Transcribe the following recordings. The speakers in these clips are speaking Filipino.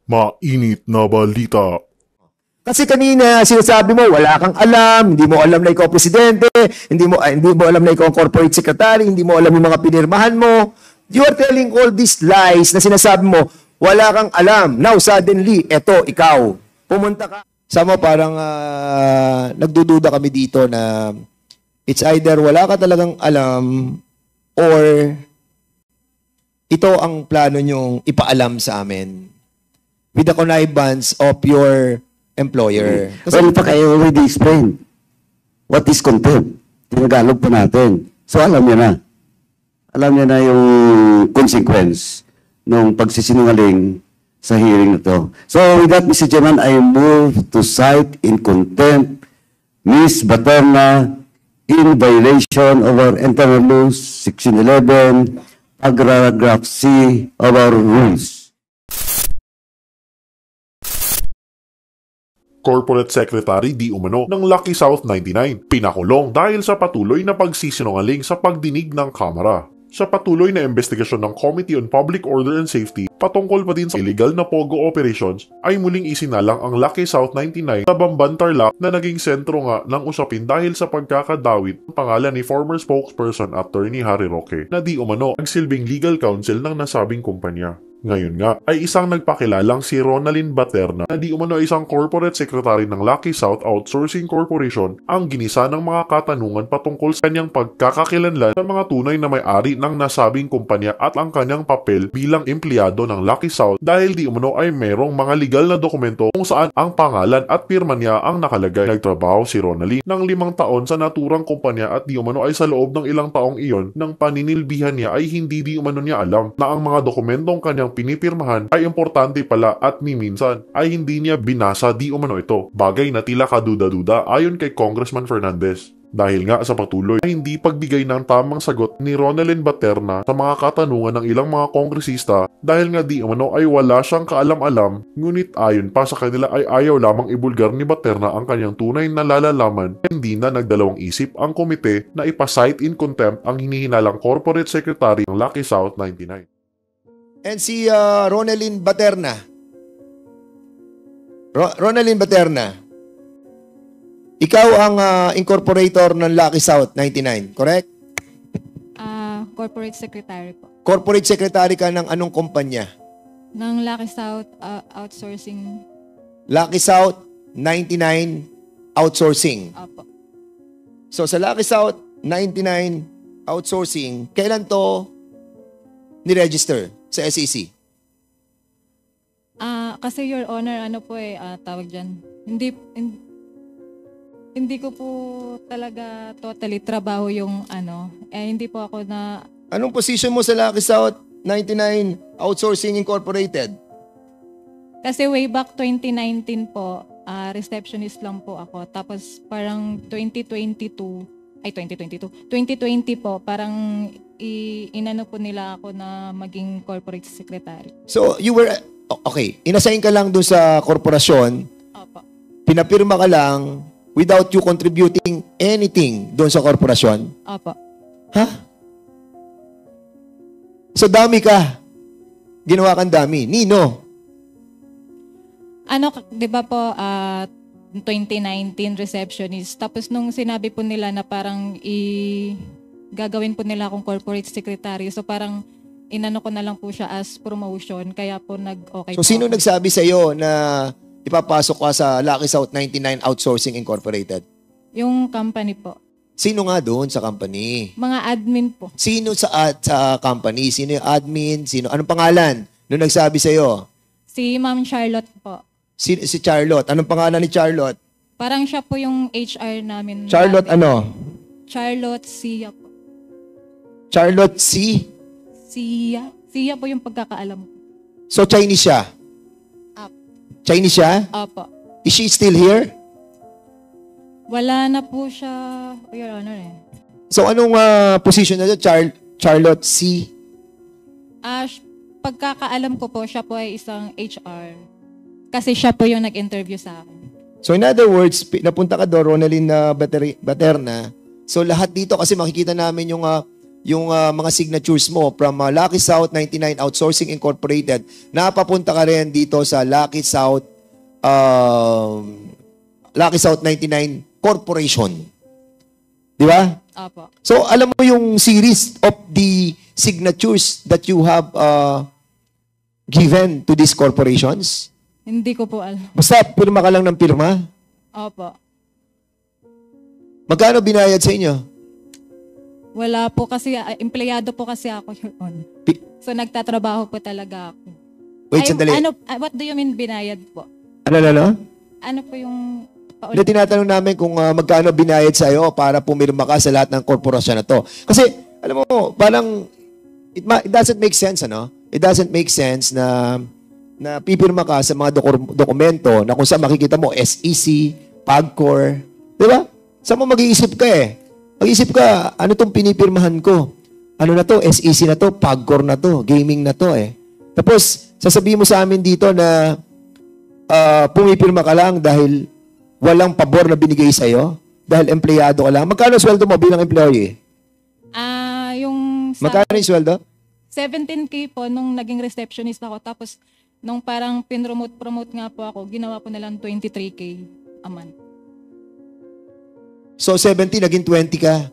Mainit na balita. Kasi kanina sinasabi mo, wala kang alam, hindi mo alam na ikaw presidente, hindi mo alam na ikaw corporate secretary, hindi mo alam yung mga pinirmahan mo. You are telling all these lies na sinasabi mo, wala kang alam. Now suddenly, eto, ikaw, pumunta ka. Sama parang nagdududa kami dito na it's either wala ka talagang alam or ito ang plano nyong ipaalam sa amin with the connivance of your employer. Well, in fact, I already explained what is contempt. Tinagalog po natin. So, alam niya na. Alam niya na yung consequence ng pagsisinungaling sa hearing na to. So, with that, Mr. Chairman, I move to cite in contempt Ms. Baterna in violation of our internal rules, Section 11, paragraph C of our rules. Corporate Secretary di umano ng Lucky South 99, pinakulong dahil sa patuloy na pagsisinungaling sa pagdinig ng Kamara. Sa patuloy na investigasyon ng Committee on Public Order and Safety patungkol pa din sa illegal na POGO operations, ay muling isinalang ang Lucky South 99 sa Bamban Tarlac na naging sentro nga ng usapin dahil sa pagkakadawit ng pangalan ni former spokesperson Attorney Harry Roque na di umano nagsilbing legal counsel ng nasabing kumpanya. Ngayon nga ay isang nagpakilalang si Ronalyn Baterna na di umano isang corporate secretary ng Lucky South Outsourcing Corporation ang ginisa ng mga katanungan patungkol sa kanyang pagkakakilanlan sa mga tunay na may-ari ng nasabing kumpanya at ang kanyang papel bilang empleyado ng Lucky South dahil di umano ay merong mga legal na dokumento kung saan ang pangalan at pirma niya ang nakalagay. Nagtrabaho si Ronalyn ng 5 taon sa naturang kumpanya at di umano ay sa loob ng ilang taong iyon ng paninilbihan niya ay hindi di umano niya alam na ang mga dokumentong kanyang pinipirmahan ay importante pala at ni minsan ay hindi niya binasa di umano ito. Bagay na tila kaduda-duda ayon kay Congressman Fernandez. Dahil nga sa patuloy na hindi pagbigay ng tamang sagot ni Ronalyn Baterna sa mga katanungan ng ilang mga kongresista dahil nga di umano ay wala siyang kaalam-alam, ngunit ayon pa sa kanila ay ayaw lamang ibulgar ni Baterna ang kanyang tunay na nalalaman, hindi na nagdalawang isip ang komite na ipasight in contempt ang hinihinalang corporate secretary ng Lucky South 99. And si Ronalyn Baterna. Ronalyn Baterna, ikaw ang incorporator ng Lucky South 99, correct? Corporate secretary po. Corporate secretary ka ng anong kumpanya? Ng Lucky South Outsourcing. Lucky South 99 Outsourcing. Opo. So sa Lucky South 99 Outsourcing, kailan to ni-register sa SEC? Kasi Your Honor, ano po tawag dyan, hindi ko po talaga totally trabaho yung hindi po ako na... Anong position mo sa Lucky South 99 Outsourcing Incorporated? Kasi way back 2019 po, receptionist lang po ako. Tapos parang 2020 po, parang inano po nila ako na maging corporate secretary. So you were, okay, inassign ka lang doon sa korporasyon, Opo. Pinapirma ka lang, without you contributing anything doon sa korporasyon? Opo. Ha? So dami ka. Ginawa kang dami. Nino? Di ba po, 2019 receptionist. Tapos nung sinabi po nila na parang gagawin po nila akong corporate secretary. So parang inano ko na lang po siya as promotion. Kaya po nag-okay So po sino ako. nagsabi sa'yo na ipapasok ka sa Lucky South 99 Outsourcing Incorporated? Yung company po. Sino nga doon sa company? Mga admin po. Sino sa company? Sino yung admin? Anong pangalan nung nagsabi sa'yo? Si Ma'am Charlotte po. Si Charlotte. Anong pangalan ni Charlotte? Parang siya po yung HR namin. Charlotte ano? Charlotte Sia po. Charlotte C? Sia po yung pagkakaalam ko. So Chinese siya? Chinese siya? Opo. Is she still here? Wala na po siya, Your Honor So anong position na doon? Charlotte C? Pagkakaalam ko po, siya po ay isang HR. Kasi siya po yung nag-interview sa akin. So in other words, napunta ka doon, Ronalyn Baterna. So lahat dito, kasi makikita namin yung yung mga signatures mo from Lucky South 99 Outsourcing Incorporated, napapunta ka rin dito sa Lucky South 99 Corporation. Di ba? Opo. So, alam mo yung series of the signatures that you have given to these corporations? Hindi ko po alam. Basta pirma ka lang ng pirma. Opo. Magkano binayad sa inyo? Wala po kasi, empleyado po kasi ako, Your Honor. So, nagtatrabaho po talaga ako. Wait, sandali. What do you mean binayad po? Ano? Ano po yung Hindi, tinatanong namin kung magkano binayad sa iyo para pumirma ka sa lahat ng korporasyon na to. Kasi, alam mo, parang, it doesn't make sense, ano? It doesn't make sense na pipirma ka sa mga dokumento na kung saan makikita mo, SEC, PAGCOR, di ba? Saan mo mag-iisip ka eh? Mag-iisip ka, ano tong pinipirmahan ko? Ano na to? SEC na to? PAGCOR na to? Gaming na to eh. Tapos, sasabihin mo sa amin dito na pumipirma ka lang dahil walang pabor na binigay sa'yo? Dahil empleyado ka lang? Magkano sweldo mo bilang employee? Yung sa Magkano yung sweldo? 17K po nung naging receptionist ako. Tapos, nung parang pinromote nga po ako, ginawa ko na lang 23K a month. So, 70, naging 20 ka.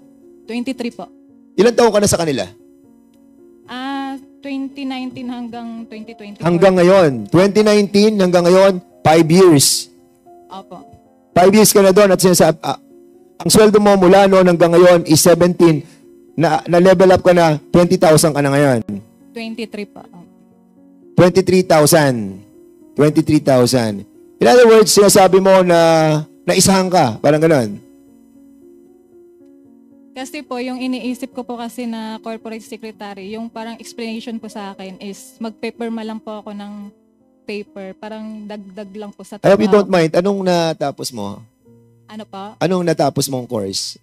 23 po. Ilan taon ka na sa kanila? 2019 hanggang 2024. Hanggang ngayon. 2019 hanggang ngayon, 5 years. Opo. 5 years ka na doon at sinasabi, ang sweldo mo mula noon hanggang ngayon is 17. Na-level up ka na, 20,000 ka na ngayon. 23 po. 23,000. 23,000. In other words, sinasabi mo na naisahan ka. Parang gano'n. Kasi po, yung iniisip ko po kasi na corporate secretary, yung parang explanation po sa akin is mag-paperma lang po ako ng paper. Parang dagdag lang po sa I hope you don't trabaho. mind. Anong natapos mo? Ano po? Anong natapos mong course?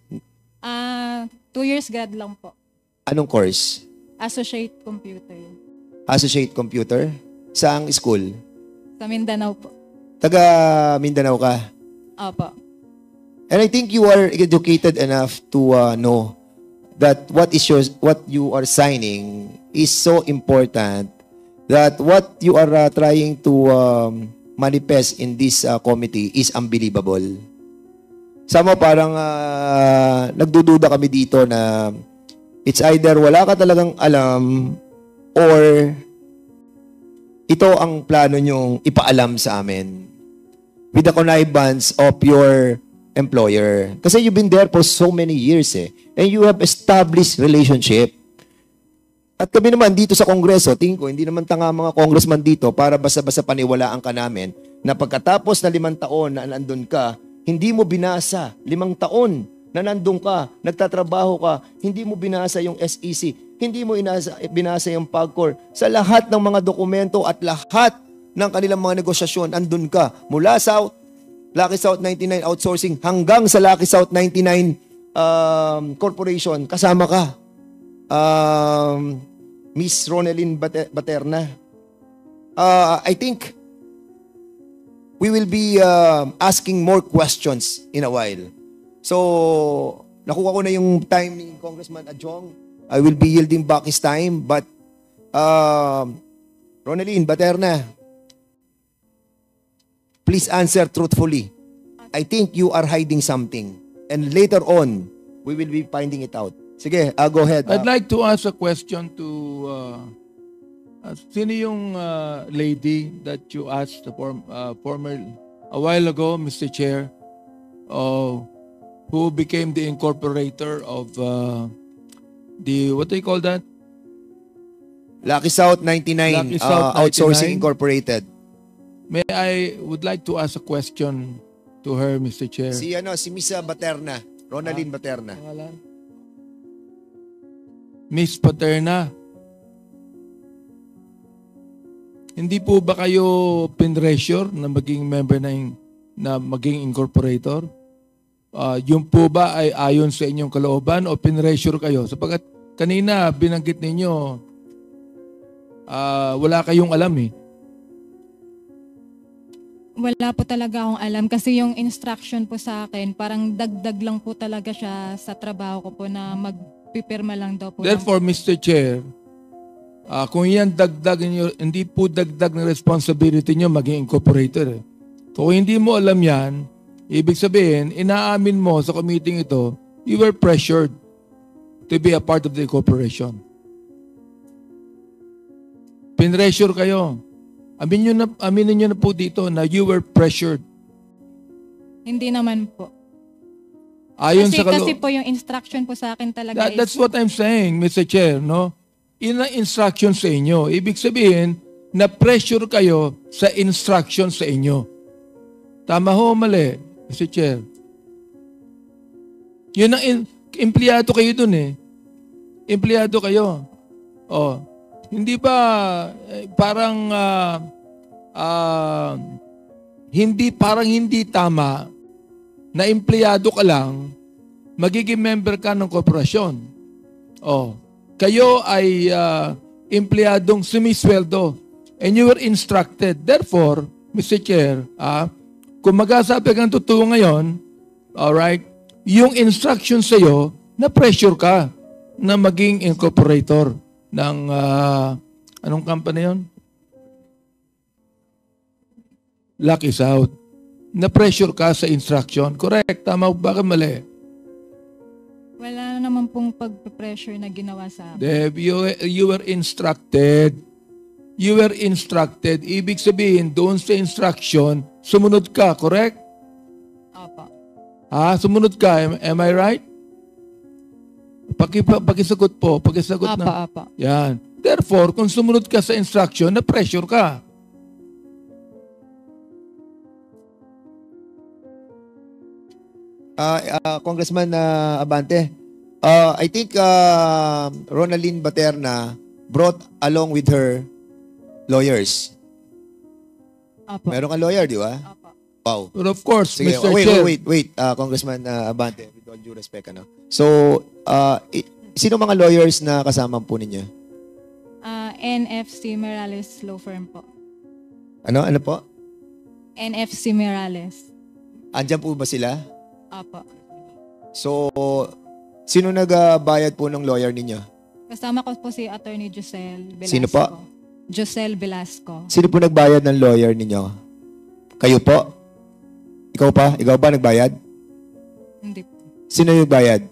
2 years grad lang po. Anong course? Associate Computer. Associate Computer? Saang school? Sa Mindanao po. Taga Mindanao ka? Opo. And I think you are educated enough to know that what you are signing is so important that what you are trying to manifest in this committee is unbelievable. Sama parang nagdududa kami dito na it's either wala ka talagang alam or ito ang plano nyong ipaalam sa amin with the connivance of your employer. Kasi you've been there for so many years eh. And you have established relationship. At kami naman dito sa Kongreso, tingin ko, hindi naman tanga mga congressman dito para basta-basta paniwalaan ka namin na pagkatapos na 5 taon na nandun ka, hindi mo binasa 5 taon na nandun ka, nagtatrabaho ka, hindi mo binasa yung SEC, hindi mo binasa yung PAGCOR. Sa lahat ng mga dokumento at lahat ng kanilang mga negosasyon, andun ka. Mula sa Lucky South 99 Outsourcing hanggang sa Lucky South 99 Corporation, kasama ka. Miss Ronelyn Baterna. I think we will be asking more questions in a while. So, nakuha ko na yung time ni Congressman Adjong. I will be yielding back his time. But, Ronelyn Baterna, please answer truthfully. I think you are hiding something. And later on, we will be finding it out. Sige, go ahead. I'd like to ask a question to sino yung lady that you asked the former a while ago, Mr. Chair, who became the incorporator of the, what do you call that? Lucky South 99 Lucky South 99. Outsourcing Incorporated. I would like to ask a question to her, Mr. Chair. Si Miss Baterna, Ronalyn Baterna. Pangalan? Miss Paterna, hindi po ba kayo pinressure na maging member na maging incorporator? Yung po ba ay ayon sa inyong kalooban o pinressure kayo? Sapagkat kanina binanggit ninyo wala kayong alam eh. Wala po talaga akong alam kasi yung instruction po sa akin, parang dagdag lang po talaga siya sa trabaho ko po na pipirma lang daw po. Therefore, Mr. Chair, kung yan dagdag niyo, hindi po dagdag na responsibility niyo maging incorporator. Eh. Kung hindi mo alam yan, ibig sabihin, inaamin mo sa committee ito, you were pressured to be a part of the corporation. Pinressure kayo. Aminin nyo na po dito na you were pressured. Hindi naman po. Ayon Kasi, sa kasi po yung instruction po sa akin talaga That's what I'm saying, Mr. Chair, no? Instruction sa inyo. Ibig sabihin, na-pressure kayo sa instruction sa inyo. Tama ho, mali, Mr. Chair. Yun ang empleyado kayo dun eh. Empleyado kayo. Oh. Hindi ba parang hindi tama na empleyado ka lang, magiging member ka ng korporasyon. Oh, kayo ay empleyadong sumisweldo and you were instructed. Therefore, Mr. Chair, kung magsasabi kang totoo ngayon, alright, yung instruction sa'yo, na-pressure ka na maging incorporator ng anong company yun? Lucky South. Na-pressure ka sa instruction. Correct. Tama. Bakit mali? wala naman pong pag-pressure na ginawa sa akin. Deb, you were instructed. You were instructed. Ibig sabihin, doon sa instruction, sumunod ka. Correct? Opo. Sumunod ka. Am I right? Pakisagot po. Pakisagot Opo, na. opo. Yan. Therefore, kung sumunod ka sa instruction, na-pressure ka. Congressman Abante, I think Ronaldin Baterna brought along with her lawyers. Opo. Meron kang lawyer, di ba? Opo. Wow. But of course, Sige, Mr. Chair. wait. Congressman Abante, with all due respect, ano? So, sino mga lawyers na kasama po ninyo? NFC Morales Law Firm po. Ano po? NFC Morales. Andyan po ba sila? Opo. So, sino nagbayad po ng lawyer ninyo? Kasama ko po si Attorney Josel Velasco. Sino po? Josel Velasco. Sino po nagbayad ng lawyer ninyo? Kayo po? Ikaw pa? Ikaw ba nagbayad? Hindi po. Sino yung bayad?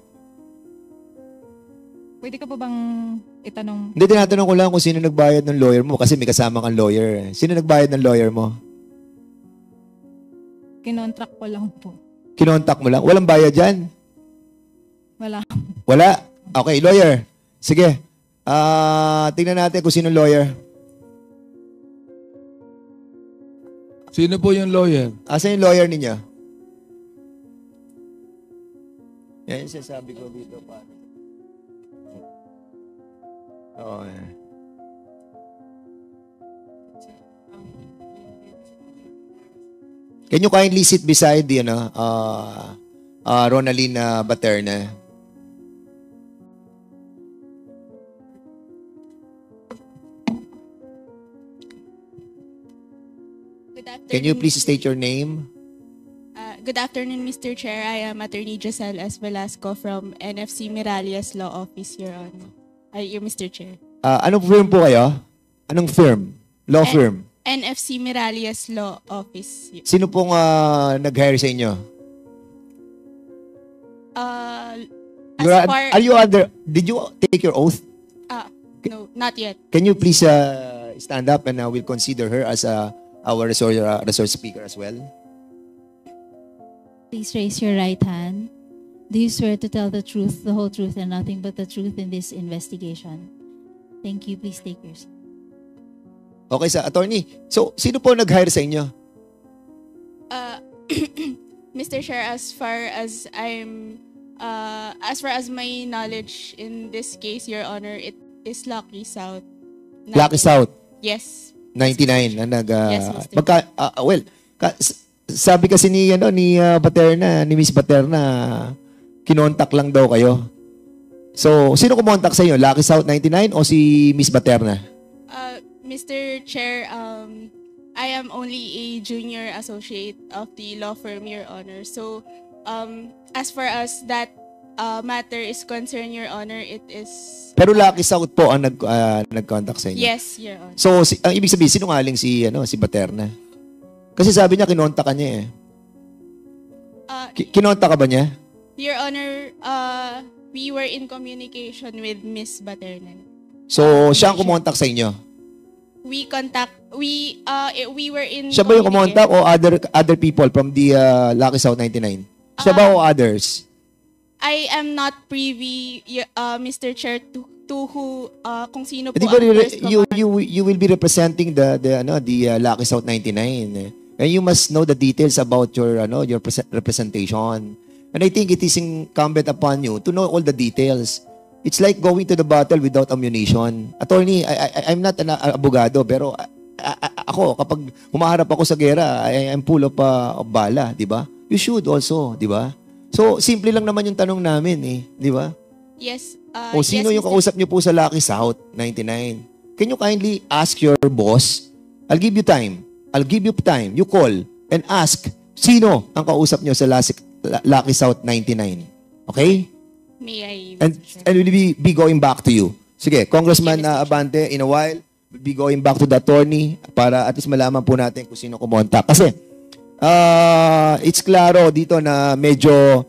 Pwede ka po bang itanong? Hindi, tinatanong ko lang kung sino nagbayad ng lawyer mo kasi may kasama kang lawyer. Sino nagbayad ng lawyer mo? Kinontract ko lang po. Kinontak mo lang? Walang bayad dyan? Wala. Wala? Okay, lawyer. Sige. Tingnan natin kung sino lawyer. Sino po yung lawyer? Asan yung lawyer ninyo? Yan yung sinasabi ko dito. Oo. Can you kindly sit beside the Ronaldin Baterna? Good afternoon. Can you please state your name? Good afternoon, Mr. Chair. I am Attorney Josel S. Velasco from NFC Miralles Law Office, Your Honor. Mr. Chair. Anong firm po kayo? Anong firm? Law firm? NFC Miralles Law Office. Sino pong nag-hire sa inyo? Did you take your oath? No, not yet. Can you please stand up and we'll consider her as our resource speaker as well? Please raise your right hand. Do you swear to tell the truth, the whole truth, and nothing but the truth in this investigation? Thank you. Please take your seat. Okay, attorney. So, sino po nag-hire sa inyo? Mr. Chair, as far as my knowledge in this case, Your Honor, it is Lucky South. Lucky South? Yes. 99 na Yes, Mr. Sabi kasi ni Baterna, ni Miss Baterna, kinontak lang daw kayo. So, sino kumontak sa inyo? Lucky South 99 o si Miss Baterna? Mr. Chair, I am only a junior associate of the law firm, Your Honor. So, as far as that matter is concerned, Your Honor, it is... Pero Lucky South po ang nag-contact sa inyo. Yes, Your Honor. So, ang ibig sabihin, sinungaling si Baterna? Kasi sabi niya, kinonta ka niya eh. Kinonta ka ba niya? Your Honor, we were in communication with Miss Baterna. So, siya ang kumontak sa inyo? We were in Siya ba yung kumontak o other people from the Lucky South 99? Siya ba o others? I am not privy, Mr. Chair, to who, kung sino po Di ang ba, first you will be representing the Lucky South 99. And you must know the details about your representation. And I think it is incumbent upon you to know all the details. It's like going to the battle without ammunition. Attorney, I'm not an abogado, pero ako, kapag humaharap ako sa gera, I'm full of bala, di ba? You should also, di ba? So, simple lang naman yung tanong namin eh, di ba? Yes. O sino yes, yung kausap niyo po sa Lucky South 99? Can you kindly ask your boss? I'll give you time. You call and ask sino ang kausap niyo sa Lucky South 99. Okay? May I, And we'll be going back to you. Sige, Congressman Yes, Mr. Abante, in a while, we'll be going back to the attorney para at least malaman po natin kung sino kumontak. Kasi, it's klaro dito na medyo,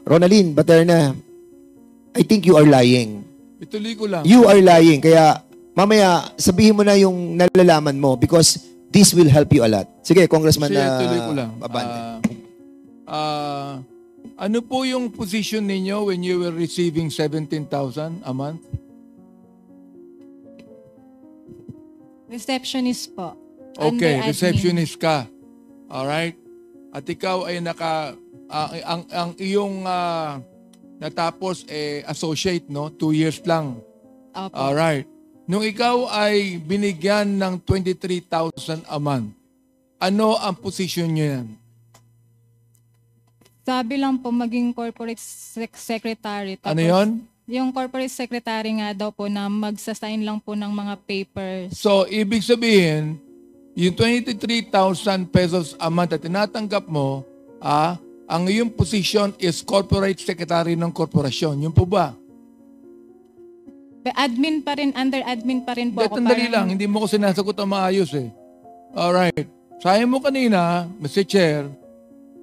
Ronaldin Baterna, I think you are lying. Ituloy ko lang. You are lying. Kaya, mamaya, sabihin mo na yung nalalaman mo because this will help you a lot. Sige, Congressman Tuloy ko lang. Abante. Ano po yung position ninyo when you were receiving 17,000 a month? Receptionist po. Okay, Under admin. receptionist ka. Alright? At ikaw ay ang iyong natapos associate, no? 2 years lang. Opo. Alright. Nung ikaw ay binigyan ng 23,000 a month, ano ang position nyo yan? Sabi lang po maging corporate secretary. Tapos, Ano yon? Yung corporate secretary nga daw po na magsasign lang po ng mga papers. So, ibig sabihin, yung 23,000 pesos a month na tinatanggap mo, ang iyong position is corporate secretary ng korporasyon. Yun po ba? Admin pa rin, under admin pa rin po ako. Tandali lang, hindi mo ko sinasagot ang maayos eh. Alright. Sabi mo kanina, Mr. Chair,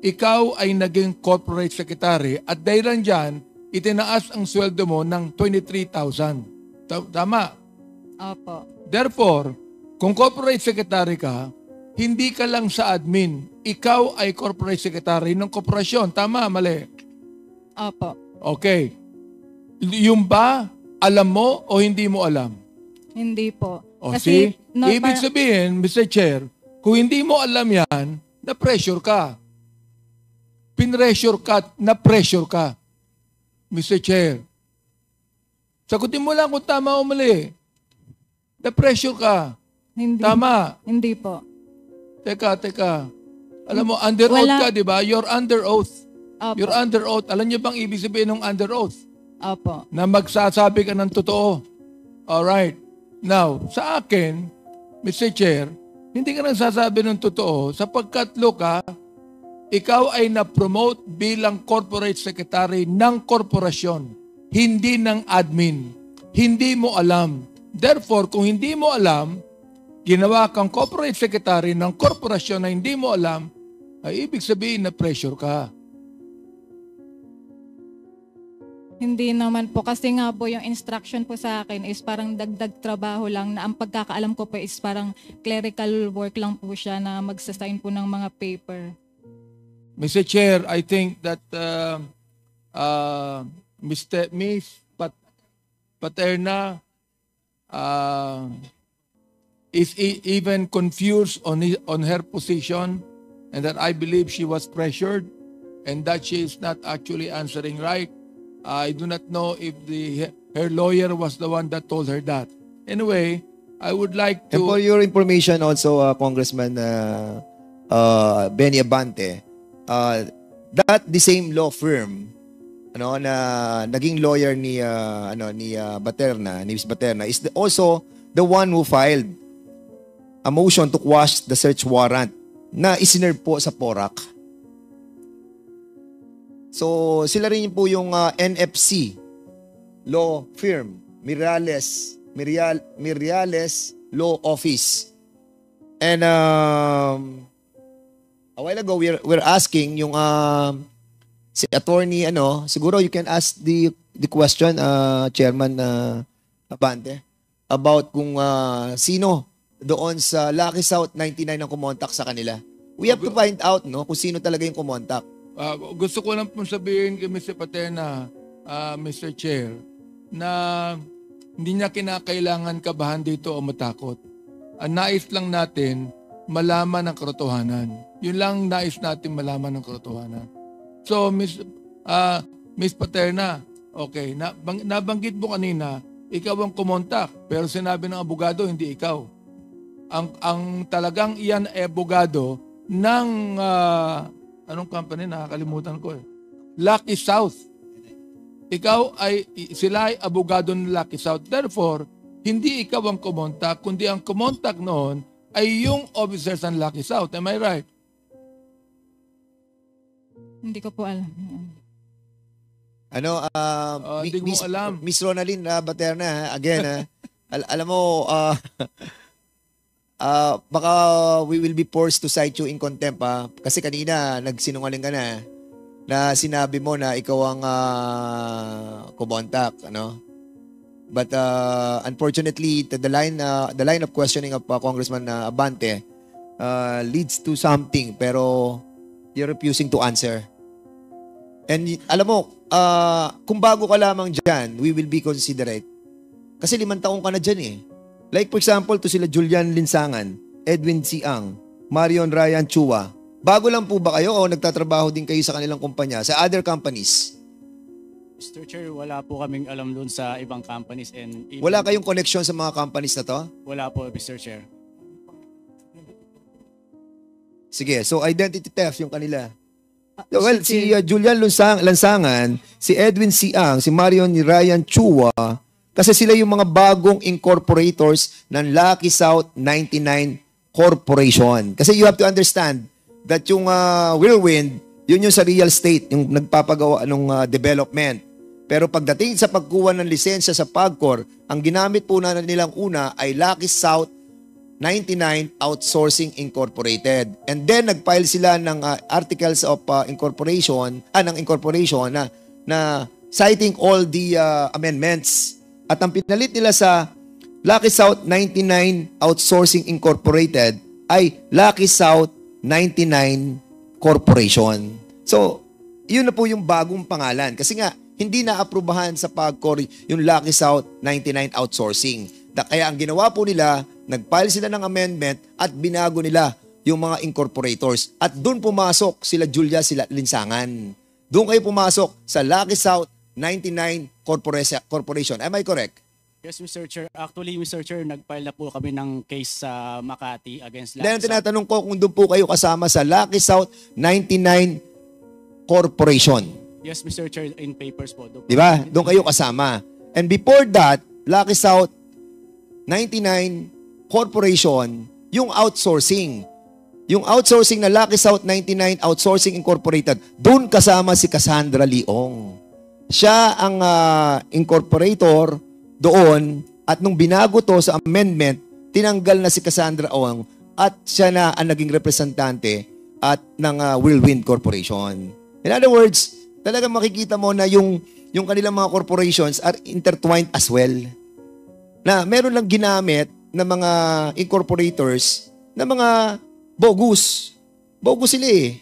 ikaw ay naging corporate secretary at dahil dyan, itinaas ang sweldo mo ng 23,000. Tama? Opo. Therefore, kung corporate secretary ka, hindi ka lang sa admin. Ikaw ay corporate secretary ng korporasyon. Tama, mali? Opo. Okay. Yung ba, alam mo o hindi mo alam? Hindi po. O see? Ibig sabihin, Mr. Chair, kung hindi mo alam yan, na-pressure ka. Pinressure ka, na-pressure ka. Mr. Chair. Sagutin mo lang kung tama o mali. Na-pressure ka. Hindi. Tama. Hindi po. Teka. Alam mo, under oath ka, di ba? You're under oath. Opo. You're under oath. Alam niyo bang ibig sabihin ng under oath? Opo. Na magsasabi ka ng totoo. Alright. Now, sa akin, Mr. Chair, hindi ka nagsasabi ng totoo sapagkat, look ikaw ay na-promote bilang corporate secretary ng korporasyon, hindi ng admin. Hindi mo alam. Therefore, kung hindi mo alam, ginawa kang corporate secretary ng korporasyon na hindi mo alam, ay ibig sabihin na pressure ka. Hindi naman po. Kasi nga po yung instruction po sa akin is parang dagdag trabaho lang na ang pagkakaalam ko po is parang clerical work lang po siya na magsasign po ng mga paper. Mr. Chair, I think that Miss Paterna is even confused on her position and that I believe she was pressured and that she is not actually answering right. I do not know if her lawyer was the one that told her that. Anyway, I would like to... And for your information also, Congressman Benny Abante, that the same law firm na naging lawyer ni Miss Baterna is also the one who filed a motion to quash the search warrant na isinerve po sa PORAC. So, sila rin po yung NFC law firm, Mirales Law Office. And a while ago, we're asking yung si attorney, siguro you can ask the question, Chairman Abante, about kung sino doon sa Lucky South 99 ang kumontak sa kanila. We have to find out, no, kung sino talaga yung kumontak. Gusto ko lang pong sabihin kay Mr. Paterna, Mr. Chair, na hindi niya kinakailangan kabahan dito o matakot. Ang nais lang natin, malaman ang katotohanan. Yun lang nais natin malaman ang katotohanan. So, Miss Paterna, okay, nabanggit mo kanina, ikaw ang kumontak, pero sinabi ng abogado, hindi ikaw. Ang talagang iyan ay abogado ng, anong company, nakakalimutan ko eh. Lucky South. Sila ay abogado ng Lucky South. Therefore, hindi ikaw ang kumontak, kundi ang kumontak noon ay yung officers ng Lucky South. Am I right? Hindi ko po alam. Hindi mo alam. Miss Ronaldin Baterna, again, alam mo, baka we will be forced to cite you in contempt, kasi kanina nagsinungaling ka na sinabi mo na ikaw ang kumontak, But unfortunately, the line of questioning of Congressman Abante leads to something, pero you're refusing to answer. And alam mo, kung bago ka lamang dyan, we will be considerate. Kasi 5 taong ka na dyan eh. Like for example, to sila Julian Linsangan, Edwin Siang, Marion Ryan Chua. Bago lang po ba kayo o nagtatrabaho din kayo sa kanilang kumpanya, sa other companies? Mr. Chair, wala po kaming alam doon sa ibang companies. And even, wala kayong connection sa mga companies na to? Wala po, Mr. Chair. Sige, so identity theft yung kanila. Well, si Julian Lansangan, si Edwin Siang, si Marion Ryan Chua, kasi sila yung mga bagong incorporators ng Lucky South 99 Corporation. Kasi you have to understand that yung Whirlwind, yun yung sa real estate, yung nagpapagawa ng development. Pero pagdating sa pagkuha ng lisensya sa PAGCOR, ang ginamit po na nilang una ay Lucky South 99 Outsourcing Incorporated. And then nag-file sila ng articles of incorporation na citing all the amendments. At ang pinalit nila sa Lucky South 99 Outsourcing Incorporated ay Lucky South 99 Corporation. So, yun na po yung bagong pangalan. Kasi nga, hindi na-aprubahan sa PAGCOR yung Lucky South 99 Outsourcing. Kaya ang ginawa po nila, nag-file sila ng amendment at binago nila yung mga incorporators. At doon pumasok sila Julia, sila Linsangan. Doon kayo pumasok sa Lucky South 99 Corporation. Am I correct? Yes, Mr. Chair. Actually, Mr. Chair, nag-file na po kami ng case sa Makati against Lucky Then South. tinatanong ko kung doon po kayo kasama sa Lucky South 99 Corporation. Yes, Mr. Chair, in papers po. Di ba? Doon kayo kasama. And before that, Lucky South 99 Corporation, yung outsourcing. Yung outsourcing na Lucky South 99 Outsourcing Incorporated, doon kasama si Cassandra Leong. Siya ang incorporator doon at nung binago to sa amendment, tinanggal na si Cassandra Leong at siya na ang naging representante at ng Whirlwind Corporation. In other words, talagang makikita mo na yung kanilang mga corporations are intertwined as well. Na meron lang ginamit na mga incorporators na mga bogus. Bogus sila eh.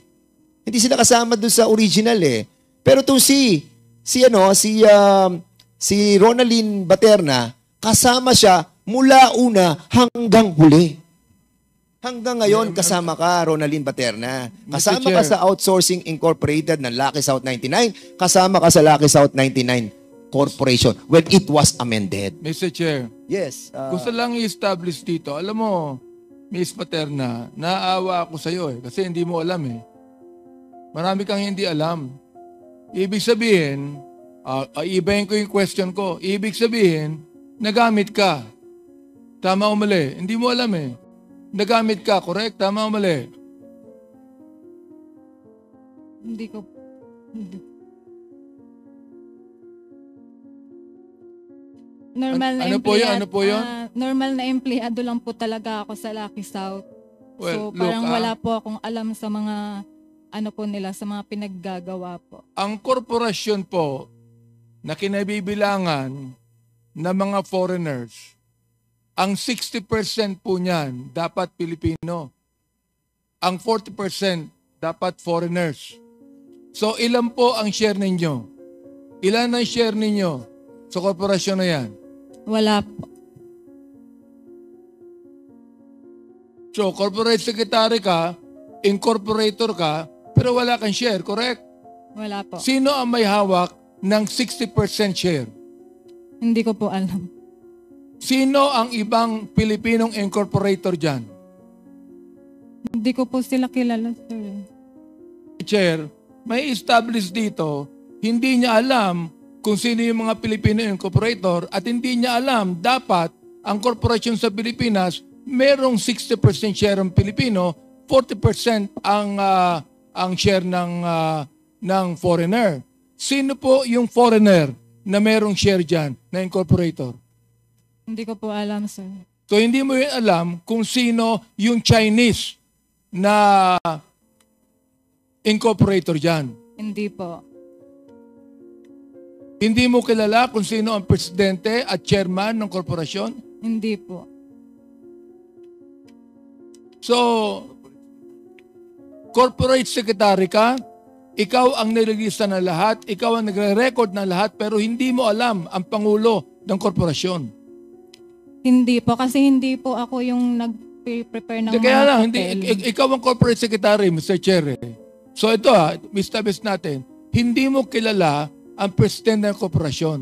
Hindi sila kasama doon sa original eh. Pero itong si Ronaldin Baterna, kasama siya mula una hanggang huli. Hanggang ngayon, kasama ka, Ronaldin Baterna. Kasama ka sa Outsourcing Incorporated ng Lucky South 99. Kasama ka sa Lucky South 99 Corporation when it was amended. Mr. Chair. Yes. Gusto lang i-establish dito. Alam mo, Miss Paterna, naawa ako sa iyo kasi hindi mo alam eh. Marami kang hindi alam. Ibig sabihin, ibahin ko yung question ko. Ibig sabihin, nagamit ka. Tama o mali? Hindi mo alam eh. Nagamit ka, correct? Tama o mali? Hindi ko. Normal na Ano po yun? empleyado. Ano po yun? Normal na empleyado lang po talaga ako sa Lucky South. Well, So parang look, wala po akong alam sa mga ano po nila, sa mga pinaggagawa po. ang korporasyon po na kinabibilangan na mga foreigners, ang 60% po niyan dapat Pilipino. Ang 40% dapat foreigners. So ilan po ang share ninyo? Ilan ang share ninyo sa korporasyon na yan? Wala po. So corporate secretary ka, incorporator ka, pero wala kang share, correct? Wala po. Sino ang may hawak ng 60% share? Hindi ko po alam. Sino ang ibang Pilipinong incorporator dyan? Hindi ko po sila kilala, sir. Chair, may establish dito, hindi niya alam kung sino yung mga Pilipino incorporator at hindi niya alam dapat ang korporasyon sa Pilipinas merong 60% share ng Pilipino, 40% ang share ng foreigner. Sino po yung foreigner na merong share dyan na incorporator? Hindi ko po alam, sir. So hindi mo yun alam kung sino yung Chinese na incorporator dyan. Hindi po. Hindi mo kilala kung sino ang presidente at chairman ng korporasyon? Hindi po. So, corporate secretary ka, ikaw ang nililista ng lahat, ikaw ang nagre-record ng lahat, pero hindi mo alam ang pangulo ng korporasyon. Hindi po. Kasi hindi po ako yung nag-prepare ng Kaya mga lang, papel. ikaw ang corporate secretary, Mr. Chair. So ito establish natin, hindi mo kilala ang presidente ng korporasyon.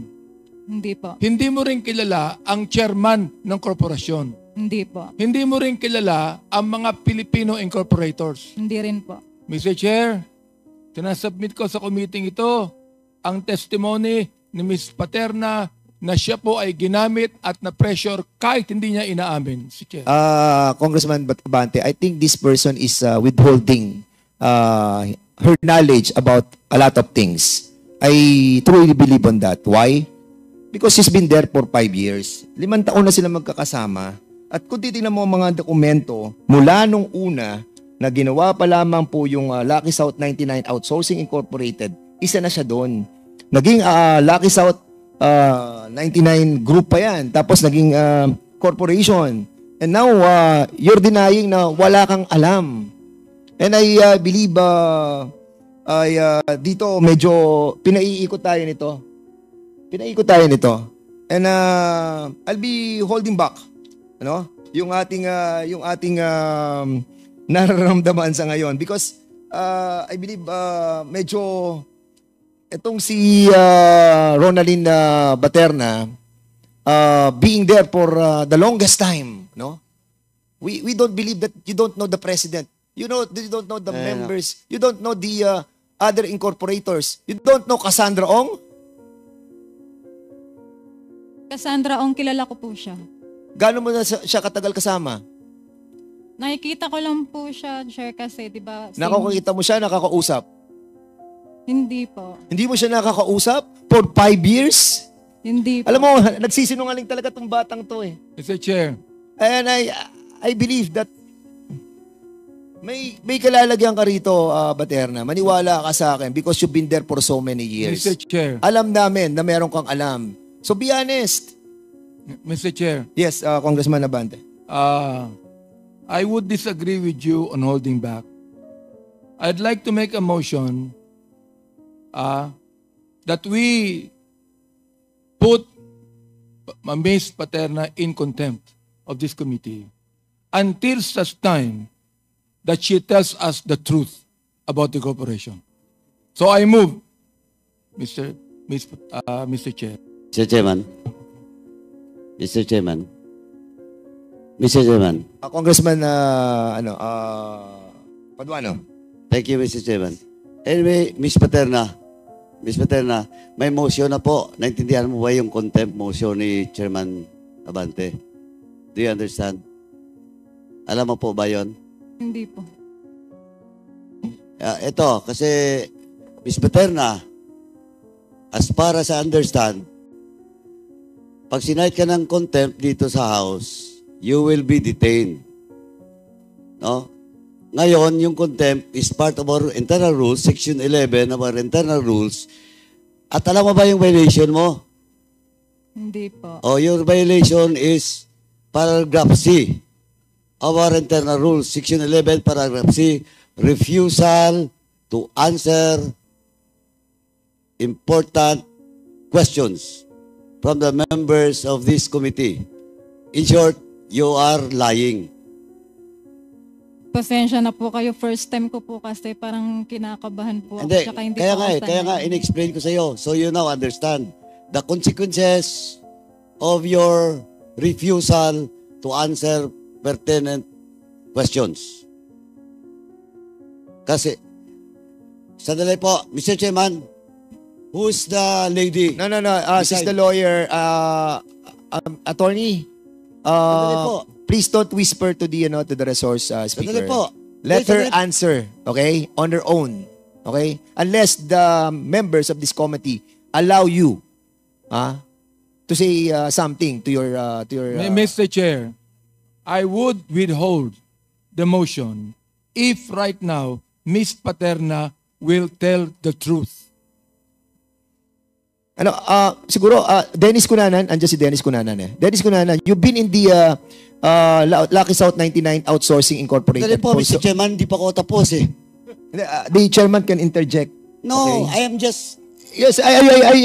Hindi po. Hindi mo rin kilala ang chairman ng korporasyon. Hindi po. Hindi mo rin kilala ang mga Filipino incorporators. Hindi rin po. Mr. Chair, sinasubmit ko sa committee ito ang testimony ni Ms. Paterna na siya po ay ginamit at na-pressure kahit hindi niya inaamin. Si Chair. Congressman Abante, I think this person is withholding her knowledge about a lot of things. I truly believe on that. Why? Because she's been there for 5 years. 5 taon na sila magkakasama. At kung titignan mo ang mga dokumento, mula nung una na ginawa pa lamang po yung Lucky South 99 Outsourcing Incorporated, isa na siya doon. Naging Lucky South 99 group pa yan. Tapos naging corporation. And now, you're denying na wala kang alam. And I believe dito medyo pinaiikot tayo nito. And I'll be holding back yung ating nararamdaman sa ngayon because I believe medyo itong si Ronaldin Baterna being there for the longest time, we don't believe that you don't know the president. You don't know the members. You don't know the other incorporators. You don't know Cassandra Ong? Cassandra Ong, kilala ko po siya. Gaano mo na siya katagal kasama? Nakikita ko lang po siya, Chair, kasi, di ba? Nakakita mo siya, nakakausap? Hindi po. Hindi mo siya nakakausap? For 5 years? Hindi po. Alam mo, nagsisinungaling talaga tong batang to eh. Mr. Chair. And I believe that may kalalagyan ka rito, Baterna. Maniwala ka sa akin because you've been there for so many years. Mr. Chair. Alam namin na meron kang alam. So be honest. Mr. Chair. Yes, Congressman Abante. I would disagree with you on holding back. I'd like to make a motion that we put Ms. Paterna in contempt of this committee until such time that she tells us the truth about the corporation. So I move, Mr. Chair. Mr. Chairman. Mr. Chairman. Mr. Chairman. Congressman Paduano. Thank you, Mr. Chairman. Anyway, Ms. Paterna, may motion na po. Naintindihan mo ba yung contempt motion ni Chairman Abante? Do you understand? Alam mo po ba yon? Hindi po. Ito, kasi Ms. Paterna, as far as I understand, pag sinight ka ng contempt dito sa House, you will be detained. No? Ngayon, yung contempt is part of our internal rules, Section 11 of our internal rules. At alam mo ba yung violation mo? Hindi po. Your violation is paragraph C of our internal rules, Section 11, paragraph C, refusal to answer important questions from the members of this committee. In short, you are lying. Pasensya na po kayo. First time ko po kasi parang kinakabahan po ako. Hindi, Tsaka hindi kaya po nga, ako kaya nga sanay. in-explain ko sa iyo so you now understand the consequences of your refusal to answer pertinent questions. Kasi, sandali po, Mr. Chairman, who's the lady? No. She's the lawyer. Attorney, Sandali po. please don't whisper to the resource speaker. Sandali po. Let her Sandali. answer, okay? On her own, okay? Unless the members of this committee allow you to say something to your Mr. Chair, I would withhold the motion if right now Ms. Paterna will tell the truth. siguro Dennis Cunanan, andyan si Dennis Cunanan eh. Dennis Cunanan, you've been in the Lucky South 99 Outsourcing Incorporated. Sandali po, Mr. Chairman, di pa ako tapos eh. The chairman can interject. No, Okay. I am just... Yes, I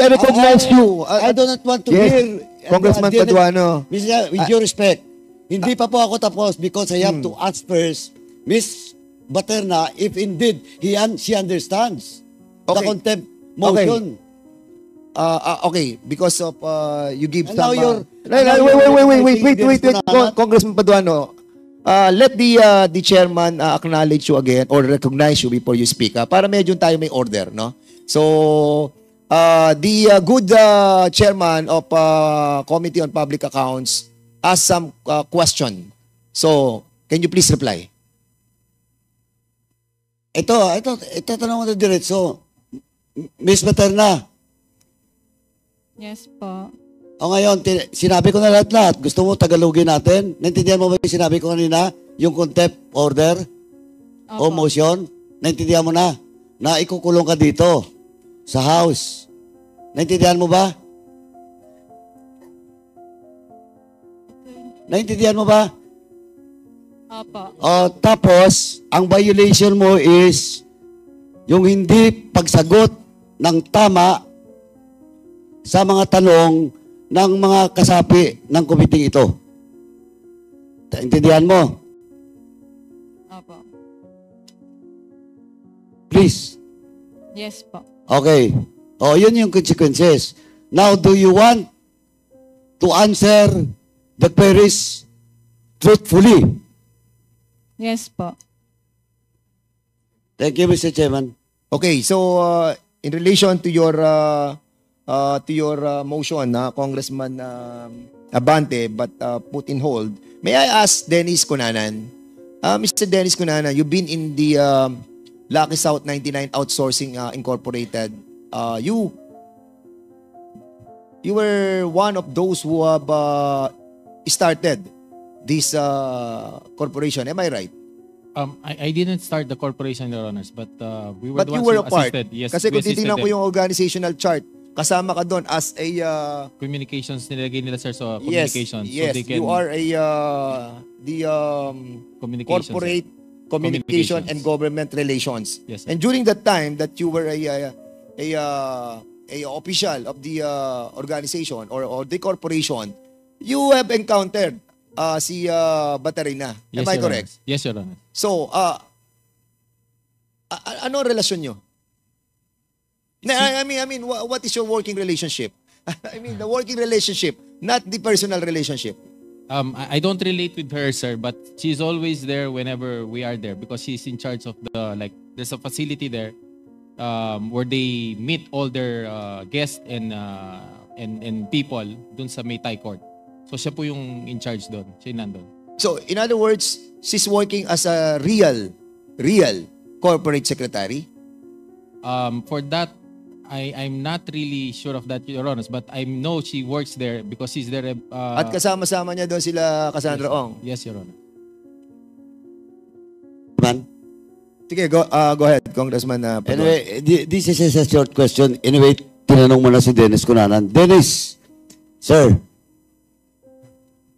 recognize you. I do not want to Yes, hear... Congressman Paduano. With your respect, hindi pa po ako tapos because I have to ask first Ms. Paterna if indeed she understands the Okay. contempt motion. Okay, because of you give And some... now you're- Wait, Congressman Paduano. Let the chairman acknowledge you again or recognize you before you speak. Para medyo tayo may order, no? So, the good chairman of Committee on Public Accounts asked some question. So, can you please reply? Ito tanong mo na diretso. Ms. Paterna, Yes po. o ngayon, sinabi ko na lahat-lahat. Gusto mo tagalogin natin? Naintindihan mo ba yung sinabi ko kanina? Yung contempt order o Opo. motion? Naintindihan mo na? Na ikukulong ka dito sa house. Naintindihan mo ba? Naintindihan mo ba? Opo. Tapos, ang violation mo is yung hindi pagsagot ng tama sa mga tanong ng mga kasapi ng komiting ito. Intindihan mo? Opo. Please. Yes po. Okay. Yun yung consequences. Now, do you want to answer the queries truthfully? Yes po. Thank you, Mr. Chairman. Okay, so in relation to your motion, Congressman Abante, but put in hold, may I ask Dennis Cunanan? Mr. Dennis Cunanan, you've been in the Lucky South 99 Outsourcing Incorporated. You were one of those who have started this corporation. Am I right? I didn't start the corporation, Your Honors, but we were But the you ones were who a part. assisted. Yes, Kasi we kung assisted titingnan ko them. yung organizational chart, kasama ka doon as a Communications, nilagay nila, sir, so yes, communications. yes, so they can, you are a the communications, sir. corporate communication and government relations. Yes, sir. And during that time that you were a official of the organization or the corporation, you have encountered si Baterina. Yes, Am I Your correct? Honors. Yes, Your Honor. So, ano ang relasyon nyo? I mean, what is your working relationship? I mean, the working relationship, not the personal relationship. I don't relate with her, sir, but she's always there whenever we are there because she's in charge of there's a facility there where they meet all their guests and people dun sa May Thai Court. So siya po yung in charge doon. Siya yung nandun. So, in other words, she's working as a real corporate secretary? For that, I'm not really sure of that, Your Honor, but I know she works there because she's there. At kasama-sama niya doon sila Cassandra Ong. Yes, Your Honor. Man? Sige, go ahead, Congressman. Paduano. Anyway, this is a short question. Anyway, tinanong mo na si Dennis Cunanan. Dennis, sir,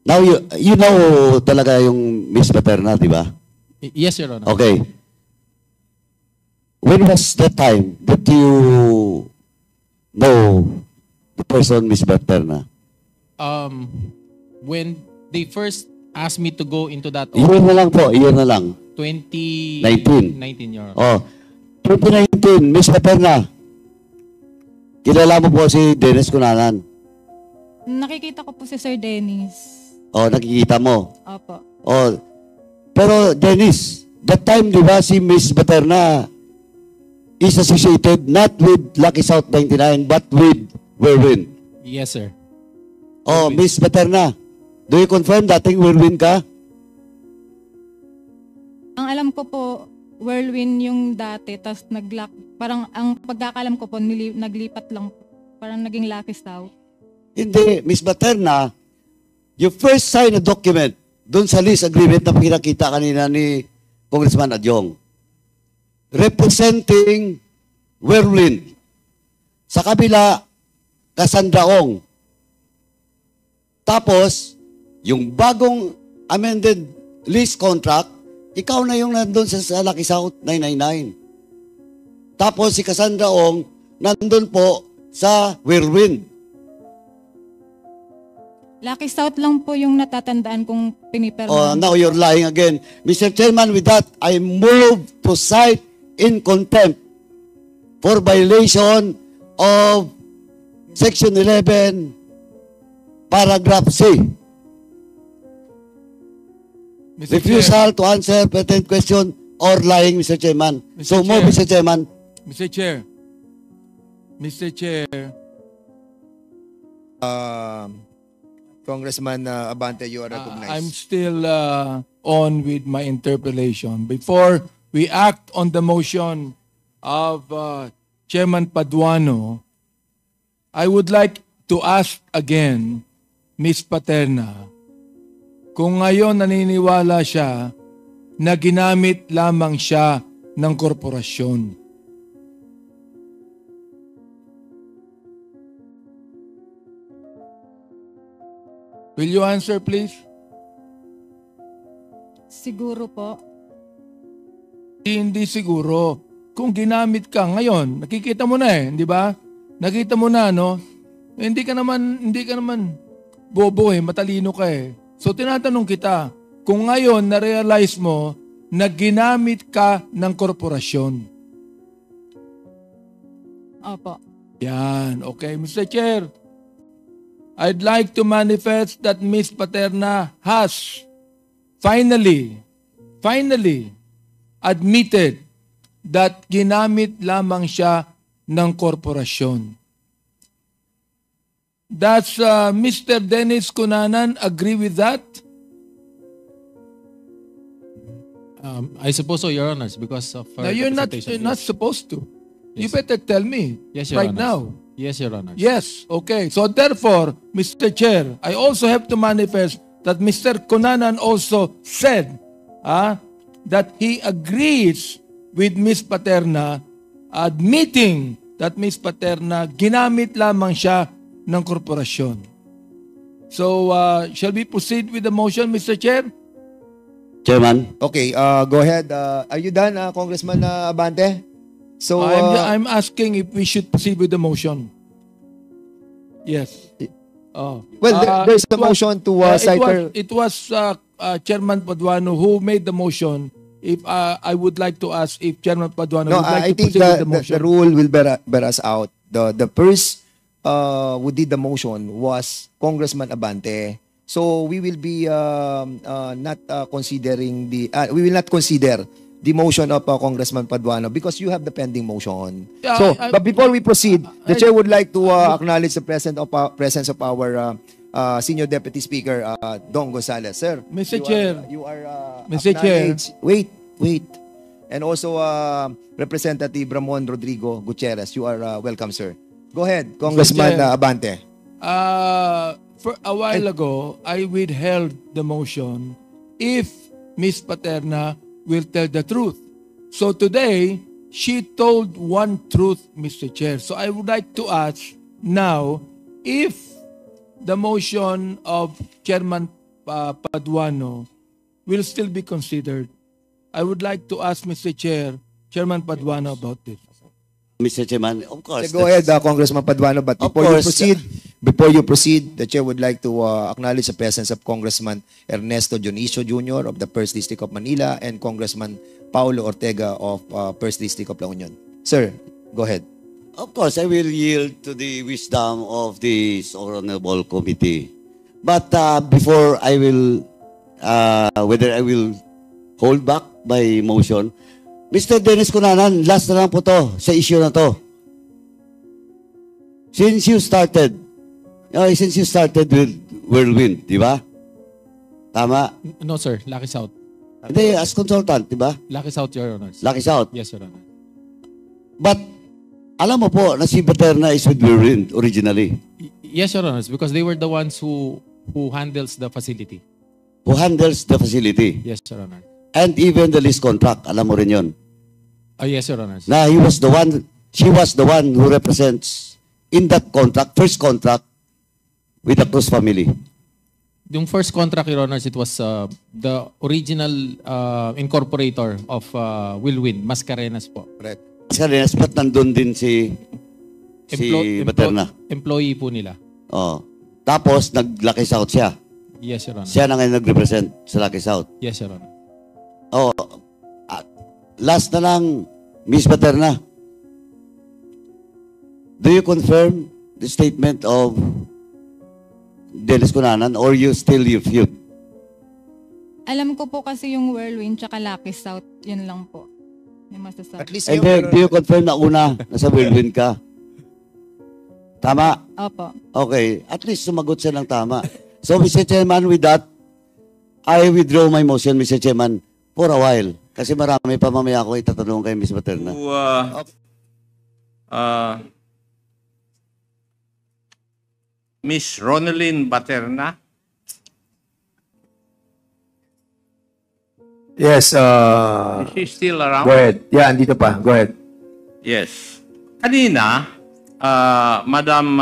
now you know talaga yung Miss Paterna, di ba? Yes, Your Honor. Okay. When was the time that you know the person, Miss Paterna? When they first asked me to go into that Year na lang po, year na lang. 2019, Your Honor. Oh, 2019, Miss Paterna. Kilala mo po si Dennis Cunanan. Nakikita ko po si Sir Dennis. Oh, nakikita mo. Opo. Oh, pero Dennis, that time, di ba, si Miss Paterna is associated not with Lucky South 99, but with Whirlwind. Yes, sir. Oh, Miss Paterna, do you confirm dating Whirlwind ka? Ang alam ko po, Whirlwind yung dati, tas parang ang pagkakalam ko po, naglipat lang, parang naging Lucky South. Hindi, Miss Paterna, you first sign a document doon sa lease agreement na pinakita kanina ni Congressman Adyong, representing Whirlwind. Sa kabila, Cassandra Ong. Tapos, yung bagong amended lease contract, ikaw na yung nandun sa Lucky South 999. Tapos si Cassandra Ong, nandun po sa Whirlwind. Lucky South lang po yung natatandaan kong pinipirma. Oh, now you're lying again. Mr. Chairman, with that, I move to cite in contempt for violation of Section 11, Paragraph C. Mr. Refusal to answer pertinent question or lying, Mr. Chairman. Mr. So move, Chair. Mr. Chairman. Mr. Chair. Mr. Chair. Congressman Abante, you are recognized. I'm still on with my interpellation. Before we act on the motion of Chairman Paduano, I would like to ask again Ms. Paterna kung ngayon naniniwala siya na ginamit lamang siya ng korporasyon. Will you answer, please? Siguro po. Hindi siguro. Kung ginamit ka ngayon, nakikita mo na di ba? Nakita mo na, no? Hindi ka naman bobo matalino ka So tinatanong kita, kung ngayon na-realize mo na ginamit ka ng korporasyon. Opo. Yan, okay. Mr. Chair, I'd like to manifest that Ms. Paterna has finally admitted that ginamit lamang siya ng korporasyon. Does Mr. Dennis Cunanan agree with that? I suppose so, Your Honors, because of her No, you're not representation. supposed to. You Yes. better tell me Yes, Your right Honors. now. Yes, Your Honors. Yes, okay. So therefore, Mr. Chair, I also have to manifest that Mr. Cunanan also said that he agrees with Ms. Paterna, admitting that Ms. Paterna ginamit lamang siya ng korporasyon. So, shall we proceed with the motion, Mr. Chair? Chairman. Okay, go ahead. Are you done, Congressman Abante? So, I'm asking if we should proceed with the motion. Yes. well, there's a motion to cite her. It was Chairman Paduano who made the motion. If I would like to ask if Chairman Paduano No, would like I to think proceed with the motion. the rule will bear us out. The first who did the motion was Congressman Abante. So we will be not considering we will not consider the motion of Congressman Paduano because you have the pending motion. Yeah, So, I- but before we proceed, the chair would like to acknowledge the presence of our Senior Deputy Speaker Don Gonzales. Sir, Mr. you Chair. you are Mr. Chair. acknowledged. Wait. And also Representative Ramon Rodrigo Gutierrez. You are welcome, sir. Go ahead, Congressman Chair. Abante. For a while ago, I withheld the motion if Ms. Paterna will tell the truth. So today, she told one truth, Mr. Chair. So I would like to ask now if the motion of Chairman Paduano will still be considered. I would like to ask Mr. Chair, Chairman Paduano about this. Mr. Chairman, of course. Go ahead, Congressman Paduano. But Of before you proceed, the chair would like to acknowledge the presence of Congressman Ernesto Dionisio Jr. of the 1st District of Manila and Congressman Paulo Ortega of 1st District of La Union. Sir, go ahead. Of course, I will yield to the wisdom of this honorable committee. But before I will, whether I will hold back my motion, Mr. Dennis Cunanan, last na lang po to sa issue na to. Since you started with Whirlwind, di ba? Tama? No, sir. Lucky South. Hindi, as consultant, di ba? Lucky South, Your Honors. Lucky South. Yes, Your Honor. But, alam mo po na si Paterna is with Whirlwind originally. Yes, Your Honors, because they were the ones who handles the facility. Who handles the facility. Yes, Your Honor. And even the lease contract, alam mo rin yun. Yes, Your Honors. Na she was the one who represents in that contract, first contract with the Cruz family. Yung first contract, Your Honors, it was the original incorporator of Whirlwind, Mascarenas po. Correct. Mascarenas, but nandun din si Paterna. Employee po nila. Oh. Tapos, nag-Lucky South siya. Yes, Your Honor. Siya na ngayon nag-represent sa Lucky South. Yes, Your Honor. Oh, last na lang, Miss Paterna. Do you confirm the statement of Dennis Cunanan or you still refute? Alam ko po kasi yung Whirlwind tsaka Lucky South, yun lang po. Yung masasabi. At least And then, do you confirm na una, nasa Whirlwind ka? Tama? Opo. Okay. At least sumagot siya ng tama. So, Mr. Chairman, with that, I withdraw my motion, Mr. Chairman, for a while. Kasi marami pa mamaya ako itatanong kay Ms. Paterna. Miss Ronelyn Paterna. Yes. Is she still around? Go ahead. Yeah, andito pa. Go ahead. Yes. Kanina, Madam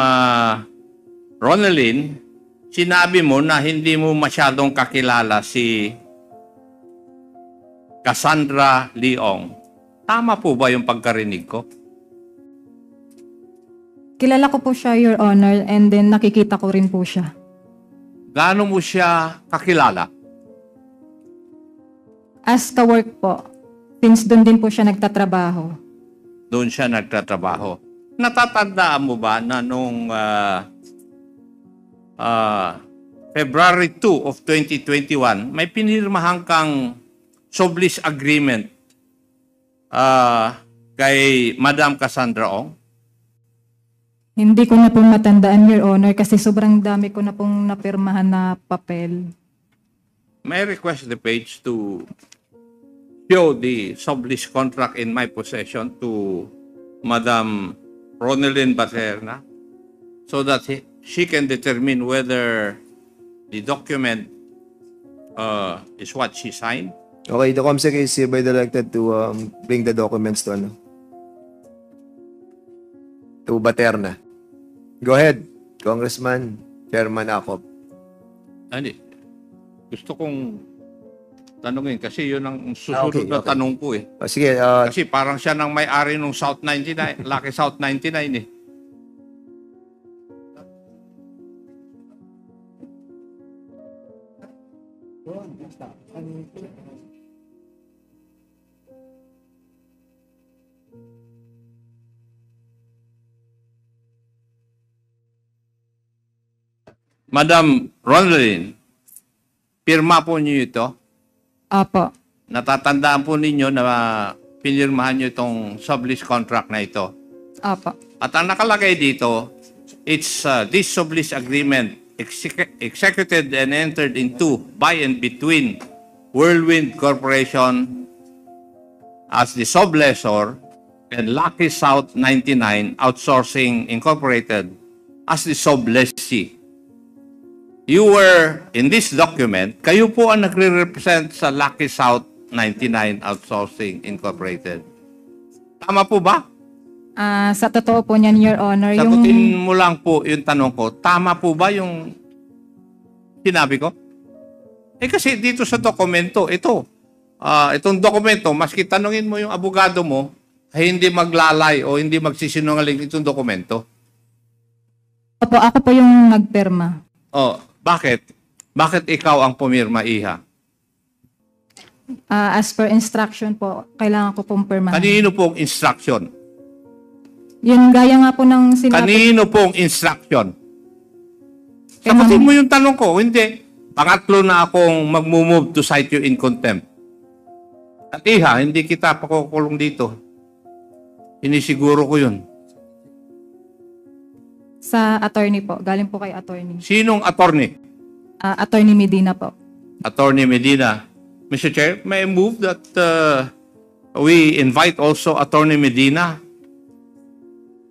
Ronelyn, sinabi mo na hindi mo masyadong kakilala si Cassandra Leong. Tama po ba yung pagkarinig ko? Kilala ko po siya, Your Honor, and then nakikita ko rin po siya. Gaano mo siya kakilala? As ka-work po, since doon din po siya nagtatrabaho. Doon siya nagtatrabaho. Natatandaan mo ba na nung February 2 of 2021, may pinirmahan kang sublease agreement kay Madam Cassandra Ong? Hindi ko na po matandaan, Your Honor, kasi sobrang dami ko na pong napirmahan na papel. May I request the page to show the sublease contract in my possession to Madam Ronelyn Paterna so that she can determine whether the document is what she signed? Okay, the COMSEC is hereby directed to bring the documents to Paterna. Go ahead, Congressman Chairman Acop. Hindi. Gusto kong tanungin kasi yun ang susunod na tanong ko eh. Sige. Kasi parang siya nang may-ari ng South 99, Lucky South 99 eh. Madam Ronelyn, pirma po niyo ito? Apo. Natatandaan po ninyo na pinirmahan niyo itong sublease contract na ito? Apo. At ang nakalagay dito, it's this sublease agreement executed and entered into by and between Whirlwind Corporation as the sublessor and Lucky South 99 Outsourcing Incorporated as the sublessee. You were, in this document, kayo po ang nagre-represent sa Lucky South 99 Outsourcing Incorporated. Tama po ba? Sa totoo po niyan, Your Honor, Sagutin mo lang po yung tanong ko, tama po ba yung sinabi ko? Kasi dito sa dokumento, itong dokumento, maski tanungin mo yung abogado mo, ay hindi maglalay o hindi magsisinungaling itong dokumento. Opo, ako po yung nagpirma. Bakit? Bakit ikaw ang pumirma, Iha? As per instruction po, kailangan ko pong pirmahan. Kanino pong instruction? Yun, gaya nga po ng sinabi. Kanino pong instruction? Sagutin mo yung tanong ko. Hindi. Pangatlo na akong mag-move to cite you in contempt. At Iha, hindi kita pakukulong dito. Sinisiguro ko yun. Sa attorney po. Galing po kay attorney. Sinong attorney? Attorney Medina po. Attorney Medina. Mr. Chair, may I move that we invite also Attorney Medina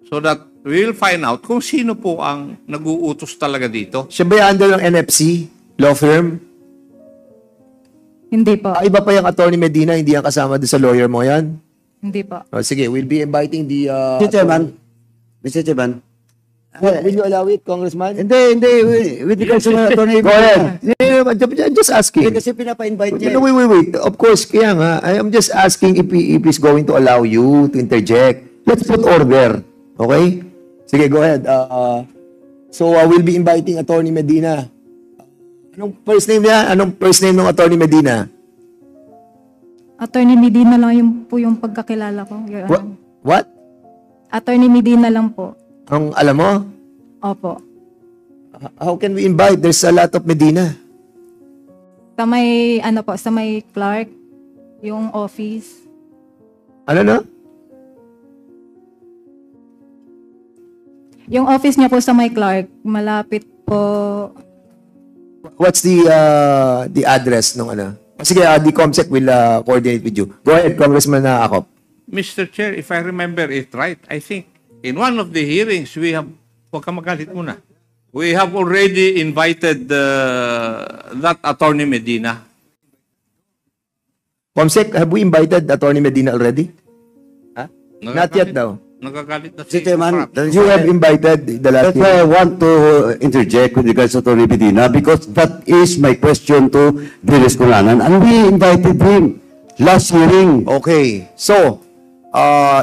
so that we will find out kung sino po ang nag-uutos talaga dito. Siya ba yung under ng NFC law firm? Hindi po. Iba pa yung attorney Medina, hindi yan kasama doon sa lawyer mo yan? Hindi po. Sige, we'll be inviting the... Mr. Chairman, will you allow it, Congressman? hindi, with regards to attorney. Go ahead. Just asking. Kasi pinapa-invite niya. No, wait. Of course, kaya nga, I am just asking if he's going to allow you to interject. Let's put order. Okay? Sige, go ahead. So, we'll be inviting Attorney Medina. Anong first name niya? Anong first name ng Attorney Medina? Attorney Medina lang yung po yung pagkakilala ko. Your Honor. What? Attorney Medina lang po. Ang alam mo? Opo. How can we invite? There's a lot of Medina. Sa may, sa may Clark, yung office. Ano na? Yung office niya po sa may Clark, malapit po. What's the address ng ano? Sige, the COMSEC will coordinate with you. Go ahead, Congressman Akop. Mr. Chair, if I remember it right, I think in one of the hearings, we have, huwag ka magalit muna, we have already invited that Attorney Medina. COMSEC, have we invited Attorney Medina already? Huh? Not yet daw. Nagagalit na Mr. Chairman, You have invited the last that's why I want to interject with regards to Attorney Medina because that is my question to Dennis Colanan and we invited him last hearing. Okay. So,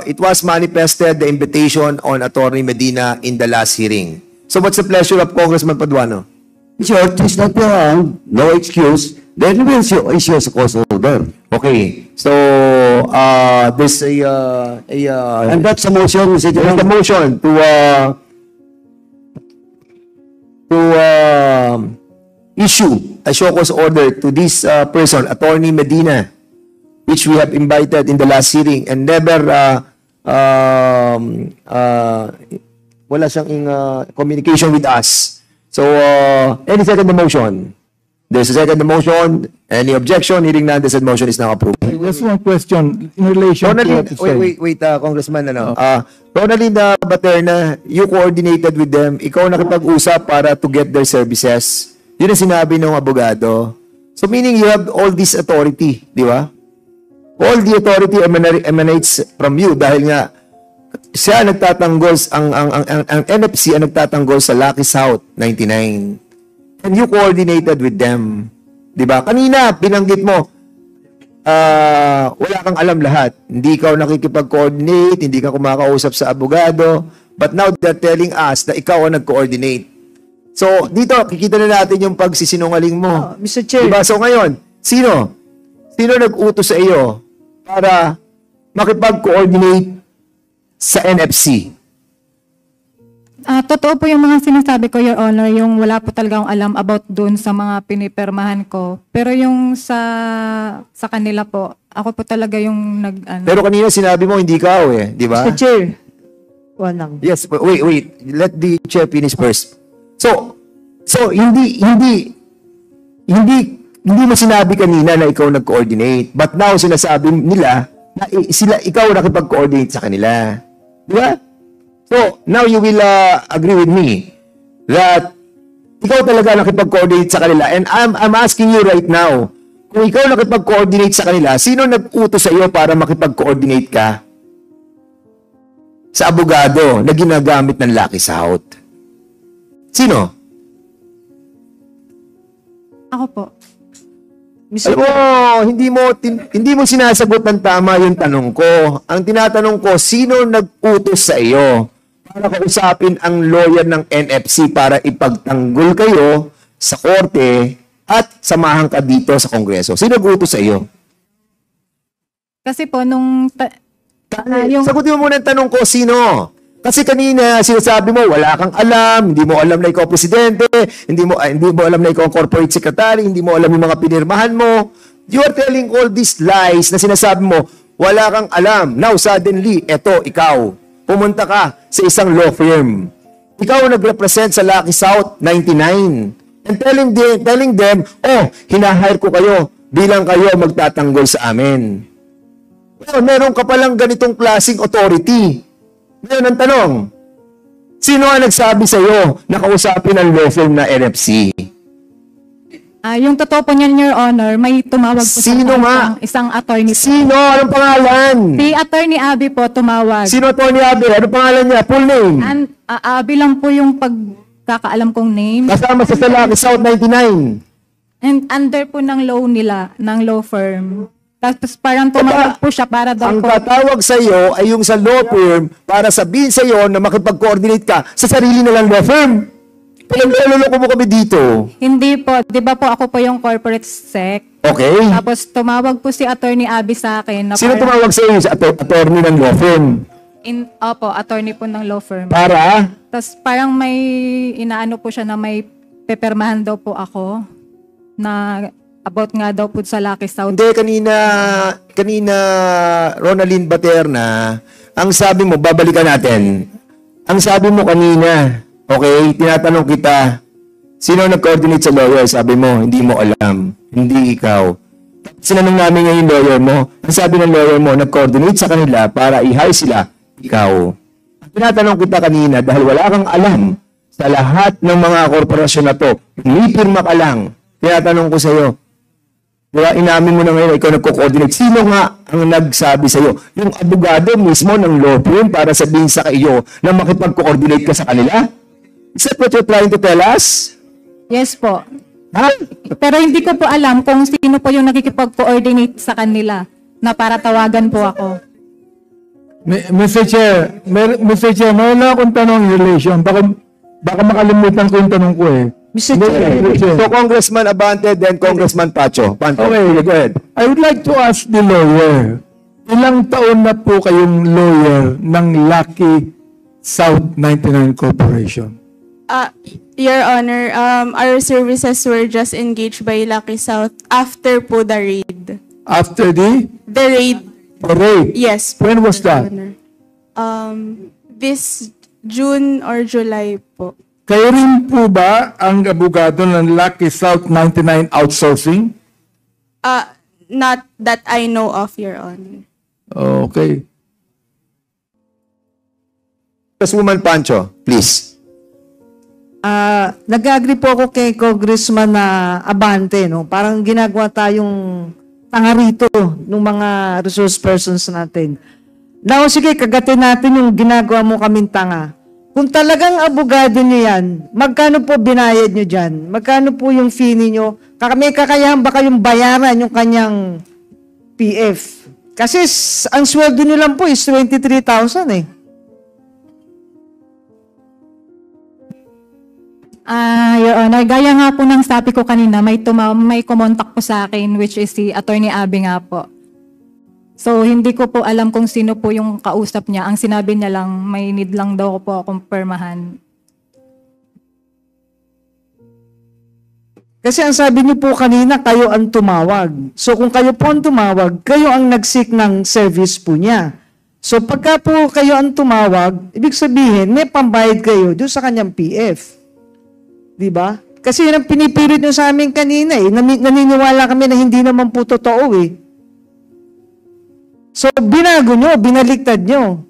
it was manifested the invitation on Attorney Medina in the last hearing. So, what's the pleasure of Congressman Paduano? Sure, he's not around, no excuse, then we'll issue a cause order. Okay. So, there's And that's a motion, Mr. there's a Chairman. motion to issue a show cause order to this person, Attorney Medina, which we have invited in the last hearing and never wala siyang communication with us. So, any second the motion? There's a second the motion. Any objection? Hearing none, the said motion is now approved. Just one question in relation to what you said. Wait, Congressman, Ronaldin Baterna, you coordinated with them. Ikaw nakipag-usap para to get their services. Yun ang sinabi ng abogado. So, meaning you have all this authority, di ba? All the authority emanates from you dahil nga siya nagtatanggol, ang NFC ang nagtatanggol sa Lucky South 99. And you coordinated with them. Diba? Kanina, binanggit mo, wala kang alam lahat. Hindi ka nakikipag-coordinate, hindi ka kumakausap sa abogado, but now they're telling us na ikaw ang nag-coordinate. So, dito, kikita na natin yung pagsisinungaling mo. Mr. Chair. Diba? So, ngayon, sino nag-utos sa iyo para makipag-coordinate sa NFC? Totoo po yung mga sinasabi ko, Your Honor, yung wala po talaga akong alam about dun sa mga pinipirmahan ko. Pero yung sa kanila po, ako po talaga yung Pero kanina sinabi mo hindi ka di ba? Mr. Chair. Walang. Yes, wait. Let the chair finish first. So hindi mo sinabi kanina na ikaw nag-coordinate. But now sinasabi nila na ikaw nakipag-coordinate sa kanila. Di ba? So, now you will agree with me that ikaw talaga nakipag-coordinate sa kanila. And I'm asking you right now, kung ikaw nakipag-coordinate sa kanila, sino nag-utos sa iyo para makipag-coordinate ka sa abogado na ginagamit ng Lucky South? Sino? Ako po. Alam mo, hindi mo sinasagot ng tama yung tanong ko. Ang tinatanong ko, sino nag-utos sa iyo para kausapin ang lawyer ng NFC para ipagtanggol kayo sa korte at samahan ka dito sa Kongreso? Sino nag-utos sa iyo? Kasi po, nung... Sagutin mo muna ang tanong ko, sino? Kasi kanina, sinasabi mo, wala kang alam, hindi mo alam na ikaw presidente, hindi mo alam na ikaw corporate secretary, hindi mo alam yung mga pinirmahan mo. You are telling all these lies na sinasabi mo, wala kang alam. Now, suddenly, eto, ikaw, pumunta ka sa isang law firm. Ikaw nag-represent sa Lucky South 99. And telling them, oh, hinahire ko kayo bilang kayo magtatanggol sa amin. Well, meron ka palang ganitong klaseng authority. Ngayon ang tanong, sino ang nagsabi sa iyo na kausapin ang law firm na NFC? Yung totoo po niyan, Your Honor, may tumawag po Sino nga? Isang attorney. Sino? Anong pangalan? Si Attorney Abby po tumawag. Sino Attorney Abby? Anong pangalan niya? Full name? Abby lang po yung pagkakaalam kong name. Kasama sa Lucky South 99. And under po ng law nila, ng law firm. Tapos parang tumawag po siya para daw Ang po. tatawag sa iyo ay yung sa law firm para sabihin sa iyo na makipag-coordinate ka sa sarili nilang law firm. Pinag-aloloko mo kami dito. Hindi po. Di ba po ako po yung corporate sec? Okay. Tapos tumawag po si Attorney Abby sa akin. Na Sino tumawag sa iyo? Sa attorney ng law firm? Opo, attorney po ng law firm. Para? Tapos parang may inaano po siya na may pepermahan daw po ako na about nga daw po sa Lucky South. Hindi, kanina Ronaldin Baterna, ang sabi mo, babalikan natin. Ang sabi mo kanina, okay, tinatanong kita, sino nag-coordinate sa lawyer? Sabi mo, hindi mo alam. Hindi ikaw. Sinanong namin ngayon lawyer mo. Ang sabi ng lawyer mo, nag-coordinate sa kanila para i-hire sila. Ikaw. Tinatanong kita kanina dahil wala kang alam sa lahat ng mga korporasyon na to. May pirma ka lang. Tinatanong ko sa iyo, diba, inamin mo na ngayon, ikaw nagko-coordinate. Sino nga ang nagsabi sa iyo? Yung abogado mismo ng law firm para sabihin sa iyo na makipag-coordinate ka sa kanila? Is that what you're trying to tell us? Yes po. Ha? Pero hindi ko po alam kung sino po yung nakikipag-coordinate sa kanila na para tawagan po ako. Mr. Chair, mayroon lang akong tanong in relation. Baka makalimutan ko yung tanong ko eh. Mr. Chair. So, Congressman Abante, then Congressman Pacho. Okay, go ahead. I would like to ask the lawyer, ilang taon na po kayong lawyer ng Lucky South 99 Corporation? Your Honor, our services were just engaged by Lucky South after po the raid. After the raid. The raid? Yes. When was that? Honor. This June or July po. Kayo rin po ba ang abogado ng Lucky South 99 Outsourcing? Not that I know of, Your Honor. Okay. Congresswoman Pancho, please. Nag-agree po ako kay Congressman na Abante, no? Parang ginagawa tayong tanga rito ng mga resource persons natin. Now, sige, kagatin natin yung ginagawa mo kaming tanga. Kung talagang abogado nyo yan, magkano po binayad nyo dyan? Magkano po yung fee ninyo? May kakayahan ba kayong bayaran yung kanyang PF? Kasi ang sweldo nyo lang po is 23,000 eh. Your Honor, gaya nga po ng sabi ko kanina, may kumontak po sa akin which is si Attorney Abby nga po. So, hindi ko po alam kung sino po yung kausap niya. Ang sinabi niya lang, may need lang daw po akong permahan. Kasi ang sabi niyo po kanina, kayo ang tumawag. So, kung kayo po ang tumawag, kayo ang nag-seek ng service po niya. So, pagka po kayo ang tumawag, ibig sabihin, may pambayad kayo doon sa kanyang PF. Diba? Kasi yun ang pinipilit niyo sa amin kanina eh. Naniniwala kami na hindi naman po totoo eh. So, binago nyo, binaliktad nyo.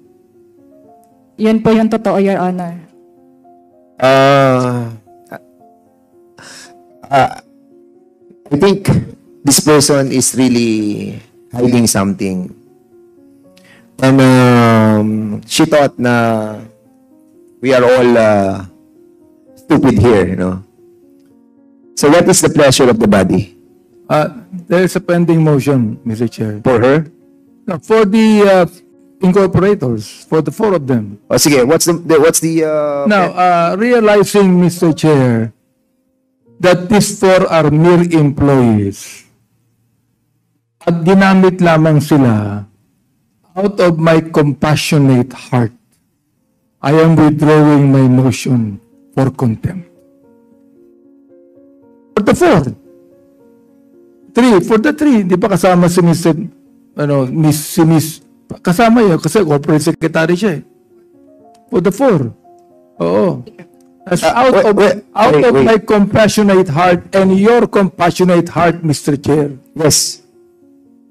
Yun po yung totoo, Your Honor. I think this person is really hiding something. And she thought na we are all stupid here, you know. So what is the pleasure of the body? There is a pending motion, Mr. Chair. For her? No, for the incorporators, for the four of them. O sige, what's the Now, realizing, Mr. Chair, that these four are mere employees at ginamit lamang sila out of my compassionate heart, I am withdrawing my motion for contempt. For the four. For the three, di ba kasama si Mr. Kasama yun kasi corporate secretary siya eh. For the four. Oo. As out of my compassionate heart and your compassionate heart, Mr. Chair. Yes.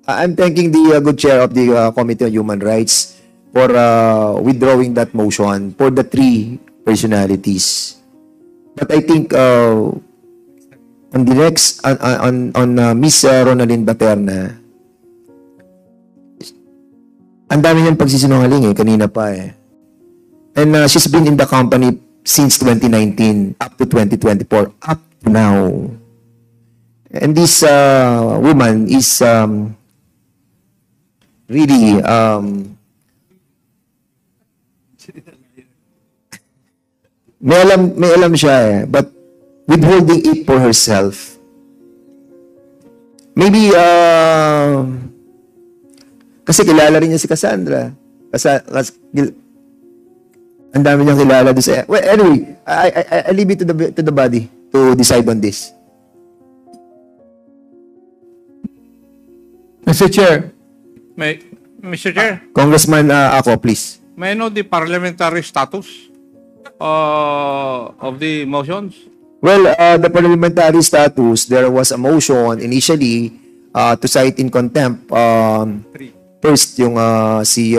I'm thanking the good chair of the Committee on Human Rights for withdrawing that motion for the three personalities. But I think on the next on Miss Ronaldin Baterna, ang dami niyang pagsisinungaling kanina pa eh. And she's been in the company since 2019 up to 2024 up to now. And this woman is really may alam siya eh, but withholding it for herself. Maybe kasi kilala rin niya si Cassandra. Ang dami niyang kilala doon sa... Well, anyway, I leave it to the body to decide on this. Mr. Chair. Mr. Chair, Congressman ako, please. may I know the parliamentary status of the motions? Well, the parliamentary status, there was a motion initially to cite in contempt first yung si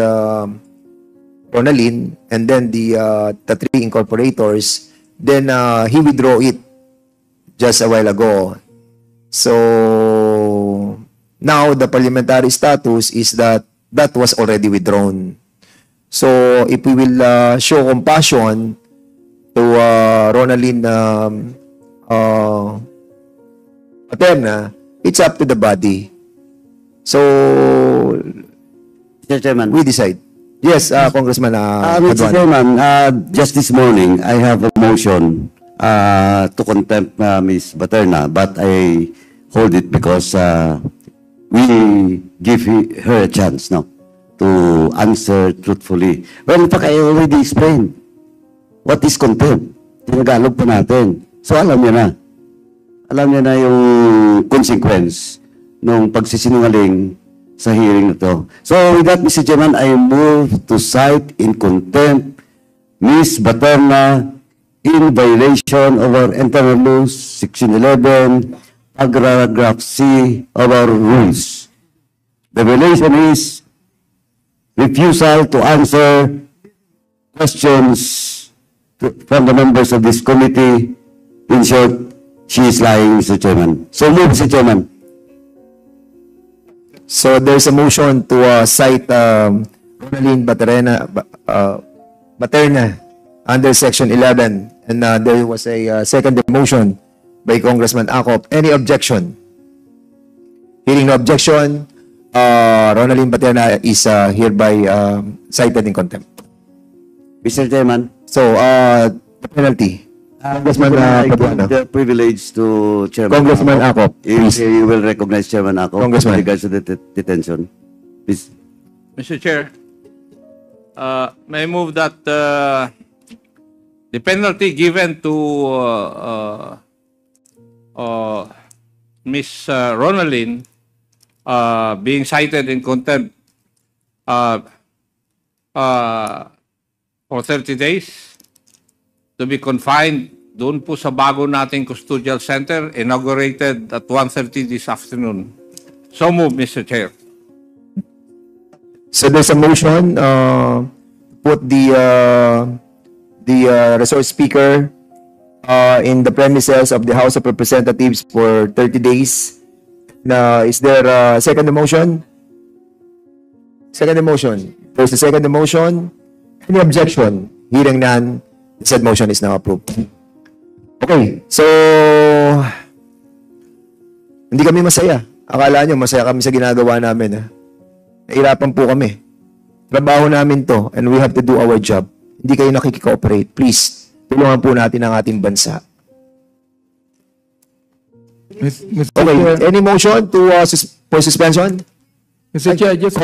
Ronaldin and then the three incorporators. Then he withdrew it just a while ago. So now the parliamentary status is that was already withdrawn. So if we will show compassion to Ronaldin Baterna, it's up to the body. So Mr. Chairman. we decide. Yes, Congressman Mr. Paduan. Chairman, just this morning, I have a motion to contempt Ms. Baterna, but I hold it because we give her a chance now to answer truthfully. Well, in fact, I already explained what is contempt. Tinagalog pa natin. So, alam niya na. Alam niya na yung consequence ng pagsisinungaling sa hearing na to. So, with that, Mr. Chairman, I move to cite in contempt Ms. Baterna in violation of our internal rules, Section 11, paragraph C of our rules. The violation is refusal to answer questions from the members of this committee. In short, she is lying, Mr. Chairman. So move, Mr. Chairman. So there's a motion to cite Ronaldin Baterna under Section 11. And there was a second motion by Congressman Acop. Any objection? Hearing no objection, Ronaldin Baterna is hereby cited in contempt. Mr. Chairman. So, the penalty. Congressman I give Paduan. the privilege to Chairman Congressman Acop, If please. you will recognize Chairman Acop Congressman. with regards to the detention. Please. Mr. Chair, may I move that the penalty given to Ms. Ronaldin being cited in contempt for 30 days to be confined doon po sa bago nating custodial center inaugurated at 1:30 this afternoon. So move, Mr. Chair. So there's a motion put the resource speaker in the premises of the House of Representatives for 30 days. Is there a second motion? Second motion. There's a second motion. Any objection? Hearing none, the said motion is now approved. Okay, so hindi kami masaya. Akala nyo, masaya kami sa ginagawa namin. Ha? Nahirapan po kami. Trabaho namin to and we have to do our job. Hindi kayo nakikikooperate. Please, tulungan po natin ang ating bansa. Mr. Okay, Chair, any motion to for suspension? Mr. Chair, just